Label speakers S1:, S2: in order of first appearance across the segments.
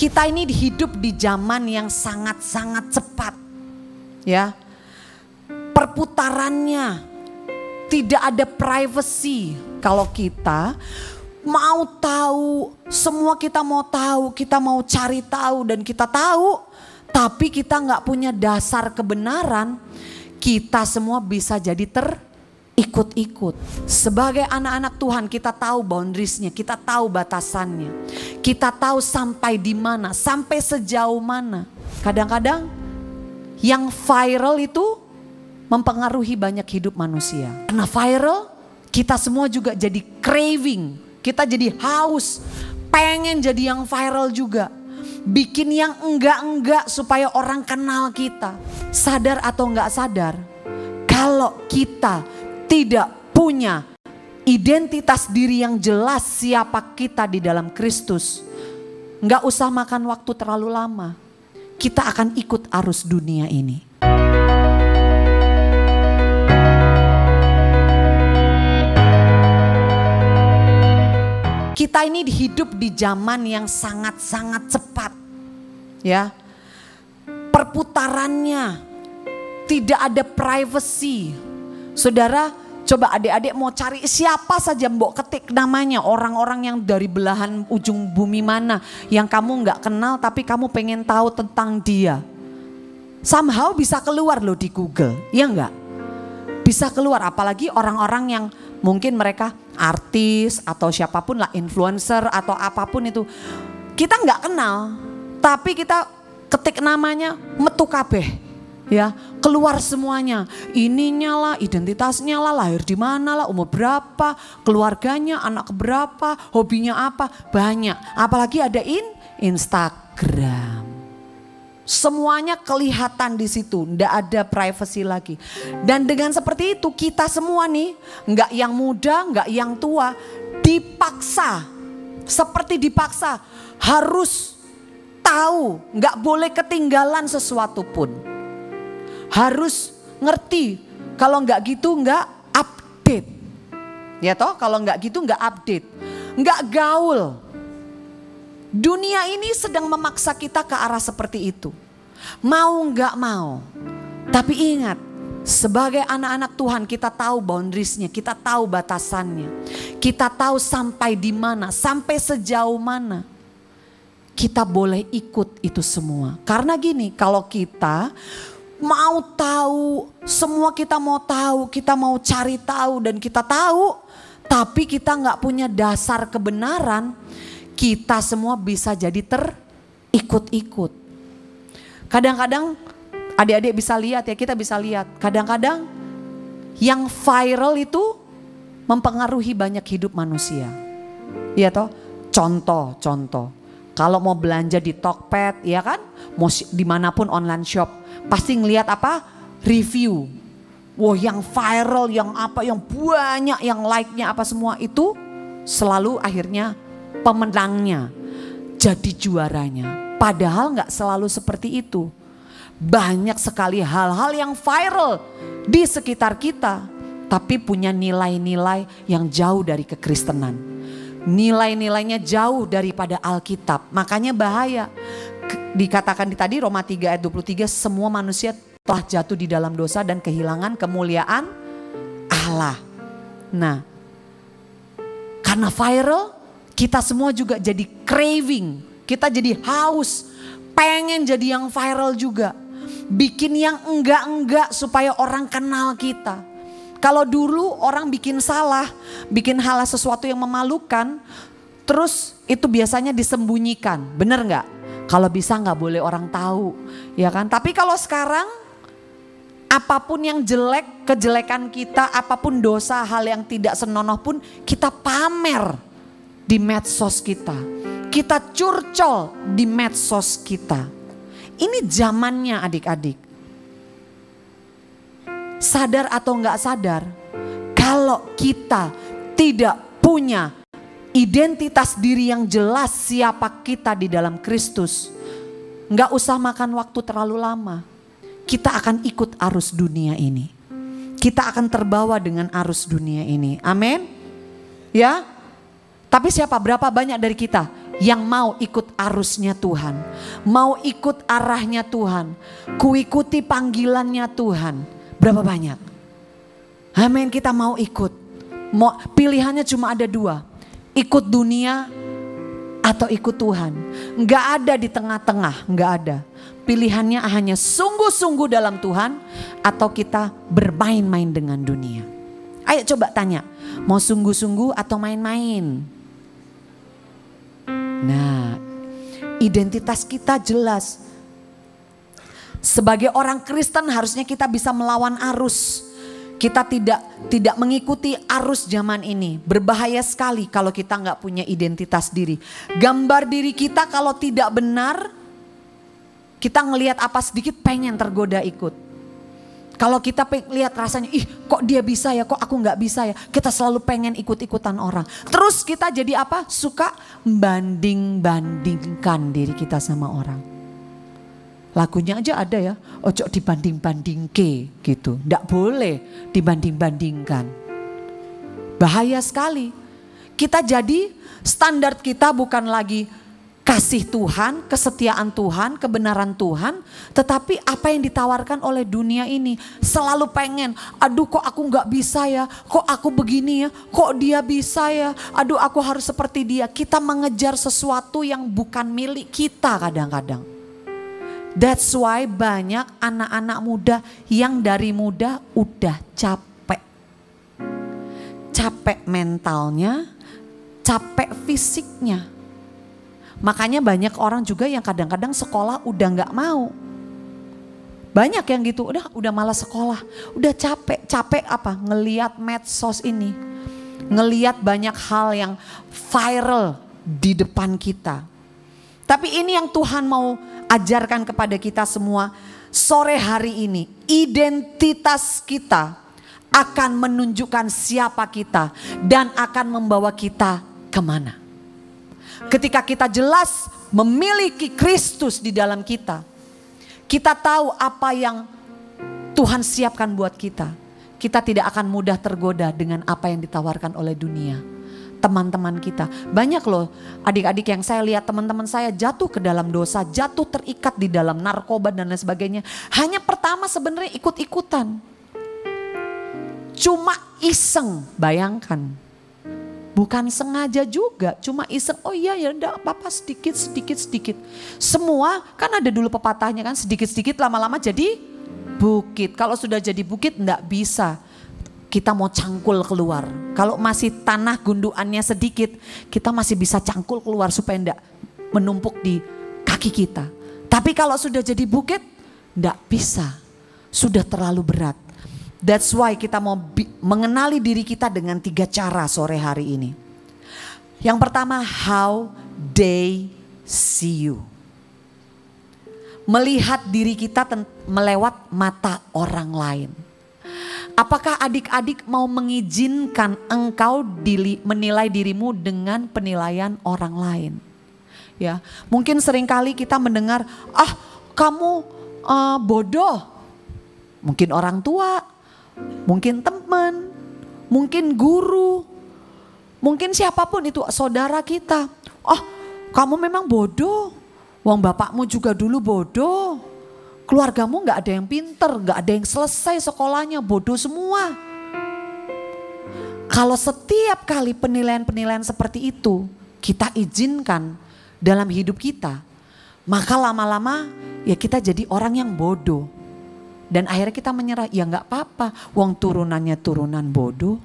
S1: Kita ini hidup di zaman yang sangat-sangat cepat. Ya. Perputarannya tidak ada privacy. Kalau kita mau tahu, semua kita mau tahu, kita mau cari tahu dan kita tahu, tapi kita nggak punya dasar kebenaran, kita semua bisa jadi terikut-ikut. Sebagai anak-anak Tuhan kita tahu boundariesnya, kita tahu batasannya. Kita tahu sampai di mana, sampai sejauh mana. Kadang-kadang yang viral itu mempengaruhi banyak hidup manusia. Karena viral, kita semua juga jadi craving, kita jadi haus, pengen jadi yang viral juga. Bikin yang enggak-enggak supaya orang kenal kita. Sadar atau enggak sadar, kalau kita tidak punya identitas diri yang jelas siapa kita di dalam Kristus, enggak usah makan waktu terlalu lama, kita akan ikut arus dunia ini. Kita ini hidup di zaman yang sangat-sangat cepat. Ya. Perputarannya tidak ada privacy. Saudara, coba adik-adik mau cari siapa saja mbok ketik namanya, orang-orang yang dari belahan ujung bumi mana yang kamu nggak kenal tapi kamu pengen tahu tentang dia. Somehow bisa keluar loh di Google, ya enggak? Bisa keluar, apalagi orang-orang yang mungkin mereka artis atau siapapun lah, influencer atau apapun itu. Kita nggak kenal, tapi kita ketik namanya metu kabeh. Ya, keluar semuanya. Ininya lah, identitasnya lah, lahir di mana lah, umur berapa, keluarganya, anak berapa, hobinya apa, banyak. Apalagi ada Instagram. Semuanya kelihatan di situ, ndak ada privacy lagi. Dan dengan seperti itu kita semua nih, nggak yang muda, nggak yang tua, dipaksa, seperti dipaksa harus tahu, nggak boleh ketinggalan sesuatu pun. Harus ngerti, kalau nggak gitu nggak update. Ya toh, kalau nggak gitu nggak update, nggak gaul. Dunia ini sedang memaksa kita ke arah seperti itu. Mau nggak mau. Tapi ingat, sebagai anak-anak Tuhan kita tahu boundariesnya, kita tahu batasannya. Kita tahu sampai di mana, sampai sejauh mana. Kita boleh ikut itu semua. Karena gini, kalau kita mau tahu, semua kita mau tahu, kita mau cari tahu dan kita tahu, tapi kita nggak punya dasar kebenaran, kita semua bisa jadi terikut-ikut. Kadang-kadang adik-adik bisa lihat ya, kita bisa lihat. Kadang-kadang yang viral itu mempengaruhi banyak hidup manusia. Iya toh? Contoh. Kalau mau belanja di Tokped ya kan, mau dimanapun online shop, pasti ngelihat apa? Review. Wah, yang viral, yang apa, yang banyak, yang like-nya apa semua itu selalu akhirnya pemenangnya, jadi juaranya. Padahal gak selalu seperti itu. Banyak sekali hal-hal yang viral di sekitar kita, tapi punya nilai-nilai yang jauh dari kekristenan. Nilai-nilainya jauh daripada Alkitab. Makanya bahaya. Dikatakan tadi Roma 3 ayat 23, semua manusia telah jatuh di dalam dosa dan kehilangan kemuliaan Allah. Nah, karena viral, kita semua juga jadi craving, kita jadi haus, pengen jadi yang viral juga. Bikin yang enggak-enggak supaya orang kenal kita. Kalau dulu orang bikin salah, bikin hal sesuatu yang memalukan, terus itu biasanya disembunyikan, bener nggak? Kalau bisa nggak boleh orang tahu, ya kan? Tapi kalau sekarang, apapun yang jelek, kejelekan kita, apapun dosa, hal yang tidak senonoh pun kita pamer di medsos kita. Kita curcol di medsos kita. Ini zamannya adik-adik. Sadar atau enggak sadar, kalau kita tidak punya identitas diri yang jelas siapa kita di dalam Kristus, enggak usah makan waktu terlalu lama. Kita akan ikut arus dunia ini. Kita akan terbawa dengan arus dunia ini. Amin. Ya. Tapi berapa banyak dari kita yang mau ikut arusnya Tuhan, mau ikut arahnya Tuhan, kuikuti panggilannya Tuhan. Berapa banyak? Amin, kita mau ikut. Pilihannya cuma ada dua, ikut dunia atau ikut Tuhan. Nggak ada di tengah-tengah, nggak ada. Pilihannya hanya sungguh-sungguh dalam Tuhan atau kita bermain-main dengan dunia. Ayo coba tanya, mau sungguh-sungguh atau main-main? Nah, identitas kita jelas. Sebagai orang Kristen harusnya kita bisa melawan arus. Kita tidak mengikuti arus zaman ini. Berbahaya sekali kalau kita nggak punya identitas diri. Gambar diri kita kalau tidak benar, kita ngelihat apa sedikit pengen tergoda ikut. Kalau kita lihat rasanya, ih kok dia bisa ya, kok aku nggak bisa ya. Kita selalu pengen ikut-ikutan orang. Terus kita jadi apa? Suka banding-bandingkan diri kita sama orang. Lagunya aja ada ya, ojo dibanding-banding ke gitu. Nggak boleh dibanding-bandingkan. Bahaya sekali. Kita jadi standar kita bukan lagi kasih Tuhan, kesetiaan Tuhan, kebenaran Tuhan. Tetapi apa yang ditawarkan oleh dunia ini. Selalu pengen, aduh kok aku gak bisa ya. Kok aku begini ya, kok dia bisa ya. Aduh aku harus seperti dia. Kita mengejar sesuatu yang bukan milik kita kadang-kadang. That's why banyak anak-anak muda yang dari muda udah capek. Capek mentalnya, capek fisiknya. Makanya banyak orang juga yang kadang-kadang sekolah udah gak mau. Banyak yang gitu, udah malas sekolah. Udah capek apa? Ngeliat medsos ini. Ngeliat banyak hal yang viral di depan kita. Tapi ini yang Tuhan mau ajarkan kepada kita semua sore hari ini. Identitas kita akan menunjukkan siapa kita dan akan membawa kita kemana. Ketika kita jelas memiliki Kristus di dalam kita, kita tahu apa yang Tuhan siapkan buat kita. Kita tidak akan mudah tergoda dengan apa yang ditawarkan oleh dunia. Teman-teman kita, banyak loh adik-adik yang saya lihat teman-teman saya jatuh ke dalam dosa, jatuh terikat di dalam narkoba dan lain sebagainya. Hanya pertama sebenarnya ikut-ikutan. Cuma iseng, bayangkan. Bukan sengaja juga, cuma iseng. Oh iya ya enggak apa-apa, sedikit. Semua kan ada dulu pepatahnya kan, sedikit-sedikit lama-lama jadi bukit. Kalau sudah jadi bukit enggak bisa. Kita mau cangkul keluar. Kalau masih tanah gunduannya sedikit, kita masih bisa cangkul keluar supaya enggak menumpuk di kaki kita. Tapi kalau sudah jadi bukit, enggak bisa. Sudah terlalu berat. That's why kita mau mengenali diri kita dengan 3 cara sore hari ini. Yang pertama, how they see you. Melihat diri kita melewat mata orang lain. Apakah adik-adik mau mengizinkan engkau menilai dirimu dengan penilaian orang lain? Ya, mungkin seringkali kita mendengar, kamu bodoh. Mungkin orang tua. Mungkin teman, mungkin guru, mungkin siapapun itu saudara kita. Kamu memang bodoh, wong bapakmu juga dulu bodoh. Keluargamu gak ada yang pinter, gak ada yang selesai sekolahnya, bodoh semua. Kalau setiap kali penilaian-penilaian seperti itu kita izinkan dalam hidup kita, maka lama-lama ya kita jadi orang yang bodoh. Dan akhirnya kita menyerah, ya gak apa-apa, wong turunannya turunan bodoh.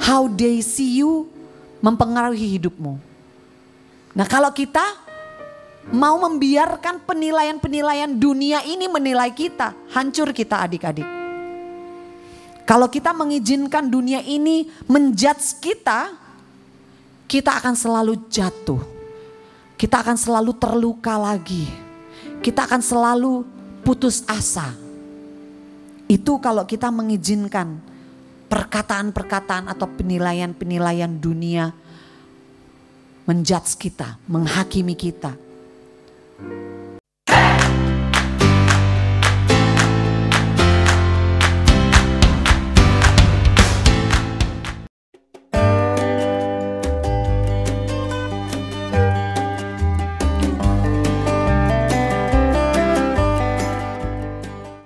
S1: How they see you mempengaruhi hidupmu. Nah kalau kita mau membiarkan penilaian-penilaian dunia ini menilai kita, hancur kita adik-adik. Kalau kita mengizinkan dunia ini menjudge kita, kita akan selalu jatuh. Kita akan selalu terluka lagi. Kita akan selalu putus asa. Itu kalau kita mengizinkan perkataan-perkataan atau penilaian-penilaian dunia menjudge kita, menghakimi kita.